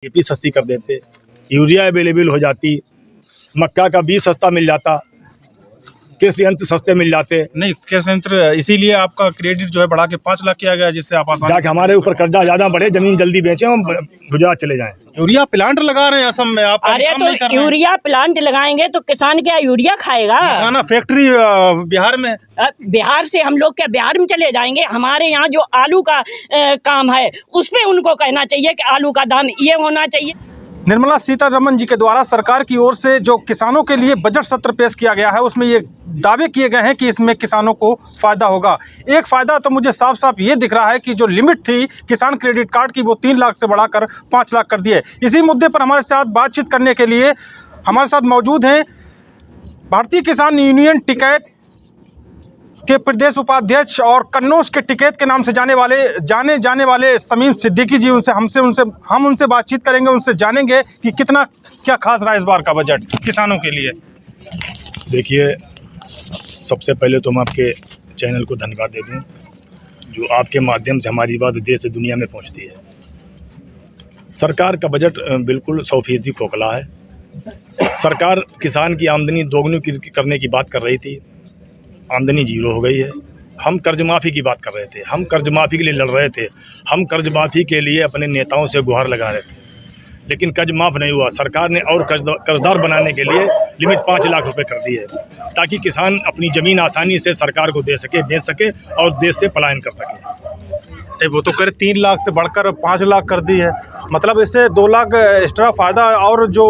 DAP सस्ती कर देते, यूरिया अवेलेबल हो जाती, मक्का का बीज सस्ता मिल जाता, कृषि यंत्र सस्ते मिल जाते। नहीं, कृषि यंत्र इसीलिए आपका क्रेडिट जो है बढ़ा के 5 लाख किया गया, जिससे आप आसानी जाके हमारे ऊपर कर्जा ज्यादा बढ़े, जमीन जल्दी बेचें, हम गुजरात चले जाएं। यूरिया प्लांट लगा रहे हैं असम में, आप अरे तो यूरिया प्लांट लगाएंगे तो किसान क्या यूरिया खाएगा? ना फैक्ट्री बिहार में, बिहार से हम लोग क्या बिहार में चले जाएंगे? हमारे यहाँ जो आलू का काम है उस पे उनको कहना चाहिए कि आलू का दाम ये होना चाहिए। निर्मला सीतारमण जी के द्वारा सरकार की ओर से जो किसानों के लिए बजट सत्र पेश किया गया है, उसमें ये दावे किए गए हैं कि इसमें किसानों को फ़ायदा होगा। एक फ़ायदा तो मुझे साफ साफ ये दिख रहा है कि जो लिमिट थी किसान क्रेडिट कार्ड की, वो 3 लाख से बढ़ाकर 5 लाख कर दिए। इसी मुद्दे पर हमारे साथ बातचीत करने के लिए हमारे साथ मौजूद हैं भारतीय किसान यूनियन टिकैत के प्रदेश उपाध्यक्ष और कन्नौज के टिकैत के नाम से जाने जाने वाले समीम सिद्दीकी जी। हम उनसे बातचीत करेंगे, उनसे जानेंगे कि कितना क्या खास रहा इस बार का बजट किसानों के लिए। देखिए, सबसे पहले तो मैं आपके चैनल को धन्यवाद दे दूं, जो आपके माध्यम से हमारी बात देश से दुनिया में पहुंचती है। सरकार का बजट बिल्कुल 100% खोखला है। सरकार किसान की आमदनी दोगुनी करने की बात कर रही थी, आमदनी जीरो हो गई है। हम कर्ज माफ़ी की बात कर रहे थे, हम कर्ज माफ़ी के लिए लड़ रहे थे, हम कर्ज माफ़ी के लिए अपने नेताओं से गुहार लगा रहे थे, लेकिन कर्ज माफ़ नहीं हुआ। सरकार ने और कर्जदार बनाने के लिए लिमिट 5 लाख रुपए कर दी है, ताकि किसान अपनी ज़मीन आसानी से सरकार को दे सके, बेच सके और देश से पलायन कर सके। वो तो करे 3 लाख से बढ़कर 5 लाख कर दी है, मतलब इससे 2 लाख एक्स्ट्रा फ़ायदा। और जो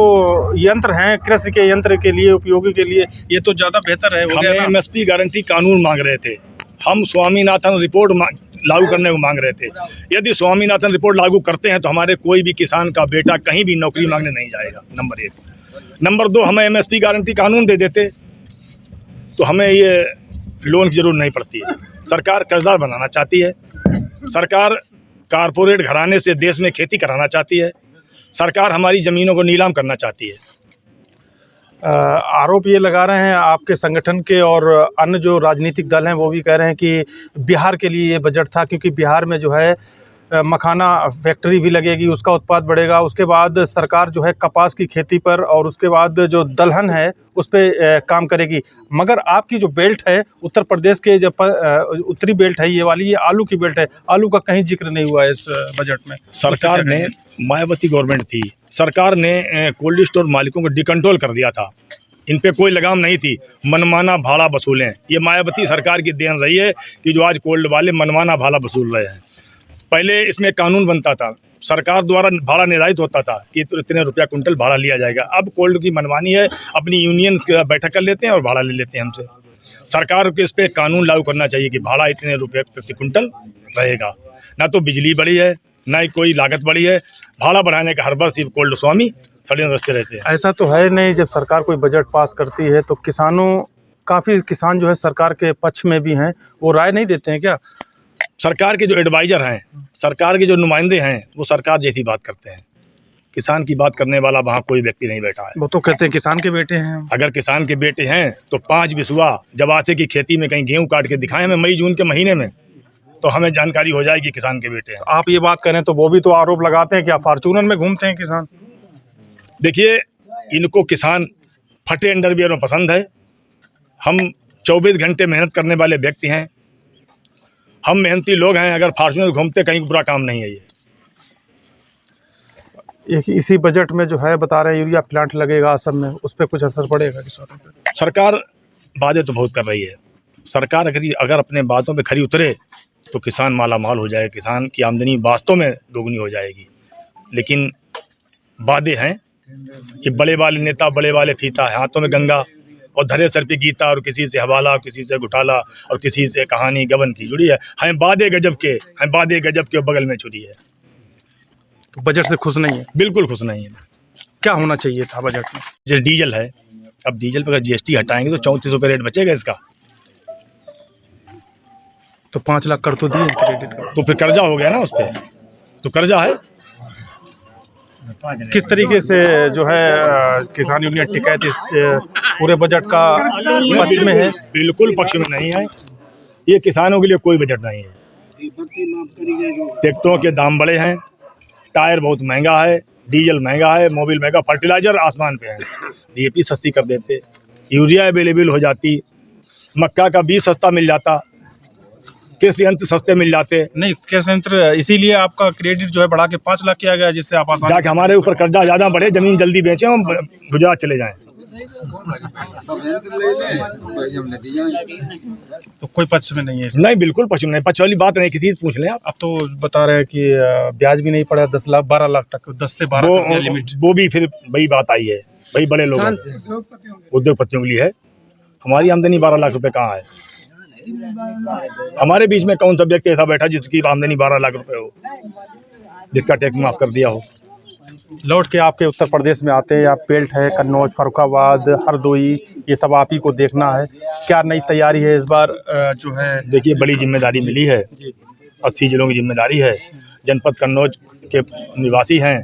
यंत्र हैं कृषि के यंत्र के लिए, उपयोगी के लिए, ये तो ज़्यादा बेहतर है। हम एमएसपी गारंटी कानून मांग रहे थे, हम स्वामीनाथन रिपोर्ट लागू करने को मांग रहे थे। यदि स्वामीनाथन रिपोर्ट लागू करते हैं तो हमारे कोई भी किसान का बेटा कहीं भी नौकरी मांगने नहीं जाएगा, नंबर 1। नंबर 2, हमें एमएसपी गारंटी कानून दे देते तो हमें ये लोन की जरूरत नहीं पड़ती है। सरकार कर्जदार बनाना चाहती है, सरकार कारपोरेट घराने से देश में खेती कराना चाहती है, सरकार हमारी ज़मीनों को नीलाम करना चाहती है। आरोप ये लगा रहे हैं आपके संगठन के और अन्य जो राजनीतिक दल हैं, वो भी कह रहे हैं कि बिहार के लिए ये बजट था, क्योंकि बिहार में जो है मखाना फैक्ट्री भी लगेगी, उसका उत्पाद बढ़ेगा। उसके बाद सरकार जो है कपास की खेती पर और उसके बाद जो दलहन है उस पर काम करेगी। मगर आपकी जो बेल्ट है उत्तर प्रदेश के, जब उत्तरी बेल्ट है ये वाली, ये आलू की बेल्ट है, आलू का कहीं जिक्र नहीं हुआ है इस बजट में। सरकार ने, मायावती गवर्नमेंट थी, सरकार ने कोल्ड स्टोर मालिकों को डिकंट्रोल कर दिया था, इन पे कोई लगाम नहीं थी, मनमाना भाड़ा वसूलें। ये मायावती सरकार की देन रही है कि जो आज कोल्ड वाले मनमाना भाड़ा वसूल रहे हैं। पहले इसमें कानून बनता था, सरकार द्वारा भाड़ा निर्धारित होता था कि इतने रुपया कुंटल भाड़ा लिया जाएगा। अब कोल्ड की मनमानी है, अपनी यूनियन बैठक कर लेते हैं और भाड़ा ले लेते हैं हमसे। सरकार को इस पर कानून लागू करना चाहिए कि भाड़ा इतने रुपये प्रति कुंटल रहेगा। ना तो बिजली बढ़ी है, ना ही कोई लागत बढ़ी है, भाड़ा बढ़ाने का हर बार सिर्फ कोल्ड स्वामी षड्यंत्र रचते रहते हैं। ऐसा तो है नहीं, जब सरकार कोई बजट पास करती है तो काफ़ी किसान जो है सरकार के पक्ष में भी हैं, वो राय नहीं देते हैं क्या? सरकार के जो एडवाइज़र हैं, सरकार के जो नुमाइंदे हैं, वो सरकार जैसी बात करते हैं। किसान की बात करने वाला वहाँ कोई व्यक्ति नहीं बैठा है। वो तो कहते हैं किसान के बेटे हैं। अगर किसान के बेटे हैं तो 5 बिसवा जवासे की खेती में कहीं गेहूँ काट के दिखाएं हमें मई जून के महीने में, तो हमें जानकारी हो जाएगी किसान के बेटे हैं। आप ये बात करें तो वो भी तो आरोप लगाते हैं कि आप फॉर्चूनर में घूमते हैं किसान। देखिए, इनको किसान फटे अंडरवियर में पसंद है। हम 24 घंटे मेहनत करने वाले व्यक्ति हैं, हम मेहनती लोग हैं। अगर फॉर्चूनर घूमते कहीं बुरा काम नहीं है। ये इसी बजट में जो है बता रहे हैं यूरिया प्लांट लगेगा असम में, उस पर कुछ असर पड़ेगा किसानों पर? सरकार वादे तो बहुत कर रही है, सरकार अगर अपने बातों पे खरी उतरे तो किसान माला माल हो जाएगा, किसान की आमदनी वास्तव में दोगुनी हो जाएगी। लेकिन वादे हैं, ये बड़े वाले नेता, बड़े वाले फीता, हाथों में गंगा और धरे सर पे गीता, और किसी से हवाला, किसी से घुटाला और किसी से कहानी गबन की जुड़ी है। हम बादे गजब के, हम बादे गजब के बगल में छुरी है। तो बजट से खुश नहीं है? बिल्कुल खुश नहीं है। क्या होना चाहिए था बजट में? जैसे डीजल है, अब डीजल पर अगर जीएसटी हटाएंगे तो 34 रुपये रेट बचेगा इसका, तो 5 लाख कर तो दिए क्रेडिट का, तो फिर कर्जा हो गया ना, उस पर तो कर्जा है। किस तरीके से जो है किसान यूनियन टिकैत इस पूरे बजट का पक्ष में है? बिल्कुल पक्ष में नहीं है, ये किसानों के लिए कोई बजट नहीं है। ट्रैक्टरों के दाम बड़े हैं, टायर बहुत महंगा है, डीजल महंगा है, मोबिल महंगा, फर्टिलाइजर आसमान पे है। डीएपी सस्ती कर देते, यूरिया अवेलेबल हो जाती, मक्का का बीज सस्ता मिल जाता, कृषि यंत्र सस्ते मिल जाते। नहीं, कृषि यंत्र इसीलिए आपका क्रेडिट जो है बढ़ा के 5 लाख किया गया, जिससे आप आसानी जाके हमारे ऊपर कर्जा ज़्यादा बढ़े, ज़मीन जल्दी बेचें, हम गुजरात चले जाएं। तो कोई पक्ष में नहीं है इसमें? नहीं, बिल्कुल पक्ष में नहीं, पक्ष वाली बात नहीं, किसी से पूछ लें आप। अब तो बता रहे हैं कि ब्याज भी नहीं पड़ा, 10 लाख 12 लाख तक, 10 से 12 कर दिया लिमिट। वो भी फिर वही बात आई है, वही बड़े लोग उद्योगपतियों के लिए है। हमारी आमदनी 12 लाख रुपए कहाँ है? हमारे बीच में कौन सा व्यक्ति ऐसा बैठा जिसकी आमदनी 12 लाख रुपए हो, जिसका टैक्स माफ कर दिया हो? लौट के आपके उत्तर प्रदेश में आते हैं, आप पेल्ट है, कन्नौज, फर्रुखाबाद, हरदोई, ये सब आप ही को देखना है। क्या नई तैयारी है इस बार जो है? देखिए, बड़ी जिम्मेदारी मिली है, 80 जिलों की जिम्मेदारी है। जनपद कन्नौज के निवासी हैं,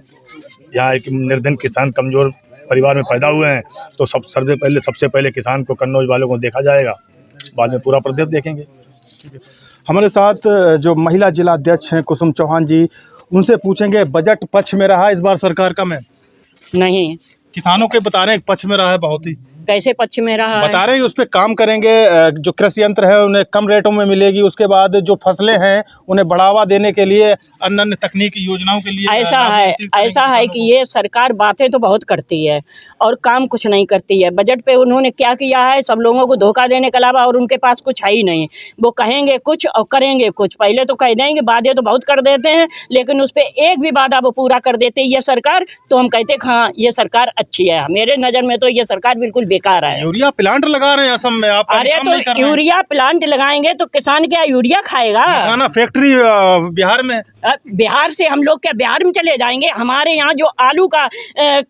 यहाँ एक निर्धन किसान कमज़ोर परिवार में पैदा हुए हैं, तो सबसे पहले किसान को, कन्नौज वालों को देखा जाएगा, बाद में पूरा प्रदेश देखेंगे। हमारे साथ जो महिला जिला अध्यक्ष हैं कुसुम चौहान जी, उनसे पूछेंगे बजट पक्ष में रहा इस बार सरकार का? में नहीं, किसानों के बता रहे हैं पक्ष में रहा है, बहुत ही कैसे पक्ष में रहा बता रहे हैं उस पर काम करेंगे, जो कृषि यंत्र है उन्हें कम रेटों में मिलेगी, उसके बाद जो फसलें हैं उन्हें बढ़ावा देने के लिए अन्य तकनीकी योजनाओं के लिए ऐसा है कि ये सरकार बातें तो बहुत करती है और काम कुछ नहीं करती है। बजट पे उन्होंने क्या किया है, सब लोगों को धोखा देने के अलावा और उनके पास कुछ है ही नहीं। वो कहेंगे कुछ और करेंगे कुछ, पहले तो कह देंगे, वादे तो बहुत कर देते हैं, लेकिन उस पर एक भी वादा वो पूरा कर देते ये सरकार, तो हम कहते हाँ ये सरकार अच्छी है। मेरे नज़र में तो ये सरकार बिल्कुल बेकार है। यूरिया प्लांट लगा रहे हैं असम में, आप? अरे तो यूरिया प्लांट लगाएंगे तो किसान क्या यूरिया खाएगा? फैक्ट्री बिहार में, बिहार से हम लोग क्या बिहार में चले जाएंगे? हमारे यहाँ जो आलू का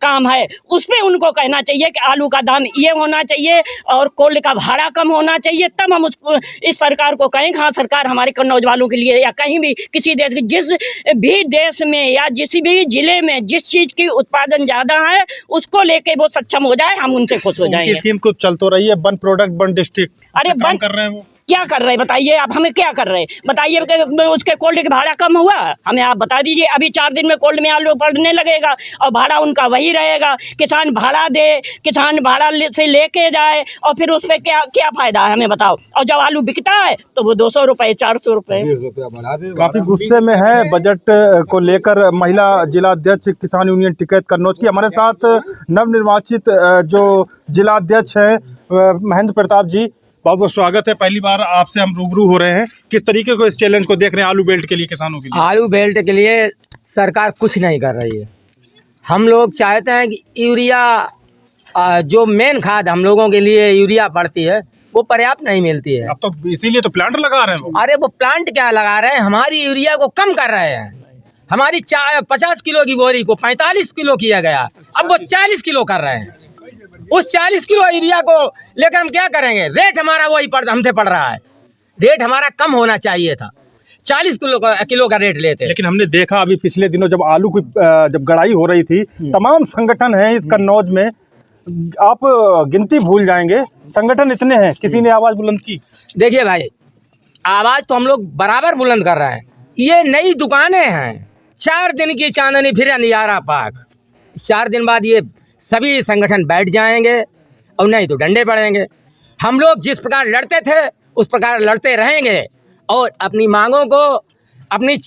काम है उस पे उनको कहना चाहिए कि आलू का दाम ये होना चाहिए और कोल्ड का भाड़ा कम होना चाहिए, तब हम उसको इस सरकार को कहेंगे हाँ सरकार हमारे कन्नौज वालों के लिए, या कहीं भी किसी देश के, जिस भी देश में या जिस भी जिले में जिस चीज़ की उत्पादन ज़्यादा है उसको लेके वो सक्षम हो जाए, हम उनसे खुश हो जाएंगे। स्कीम को चल तो रही है, वन प्रोडक्ट वन डिस्ट्रिक्ट, अरे काम कर रहे हैं वो, क्या कर रहे हैं बताइए आप हमें, क्या कर रहे हैं बताइए? उसके कोल्ड का भाड़ा कम हुआ हमें आप बता दीजिए। अभी 4 दिन में कोल्ड में आलू पड़ने लगेगा और भाड़ा उनका वही रहेगा। किसान भाड़ा दे, किसान भाड़ा से लेके जाए और फिर उस पर क्या क्या फ़ायदा है हमें बताओ? और जब आलू बिकता है तो वो 200 रुपये 400 रुपये। काफ़ी गुस्से में है बजट को लेकर महिला जिला अध्यक्ष किसान यूनियन टिकैत कन्नौज की। हमारे साथ नवनिर्वाचित जो जिला अध्यक्ष हैं महेंद्र प्रताप जी, बहुत बहुत स्वागत है। पहली बार आपसे हम रूबरू हो रहे हैं, किस तरीके को इस चैलेंज को देख रहे हैं आलू बेल्ट के लिए, किसानों के लिए? आलू बेल्ट के लिए सरकार कुछ नहीं कर रही है। हम लोग चाहते हैं कि यूरिया, जो मेन खाद हम लोगों के लिए यूरिया पड़ती है वो पर्याप्त नहीं मिलती है। अब तो इसीलिए तो प्लांट लगा रहे हैं वो। अरे वो प्लांट क्या लगा रहे हैं, हमारी यूरिया को कम कर रहे हैं। हमारी 50 किलो की बोरी को 45 किलो किया गया, अब वो 40 किलो कर रहे हैं। उस 40 किलो यूरिया को लेकर हम क्या करेंगे? रेट हमारा वही हमसे पड़ रहा है, रेट हमारा कम होना चाहिए था, 40 किलो का रेट लेते। लेकिन हमने देखा अभी पिछले दिनों जब आलू की जब गड़ाई हो रही थी, तमाम संगठन हैं इस कन्नौज में, आप गिनती भूल जाएंगे, संगठन इतने हैं, किसी ने आवाज़ बुलंद की? देखिए भाई, आवाज़ तो हम लोग बराबर बुलंद कर रहे हैं। ये नई दुकानें हैं, 4 दिन की चांदनी फिर अंधियारा पाक। 4 दिन बाद ये सभी संगठन बैठ जाएंगे और नहीं तो डंडे पड़ेंगे। हम लोग जिस प्रकार लड़ते थे उस प्रकार लड़ते रहेंगे और अपनी मांगों को, अपनी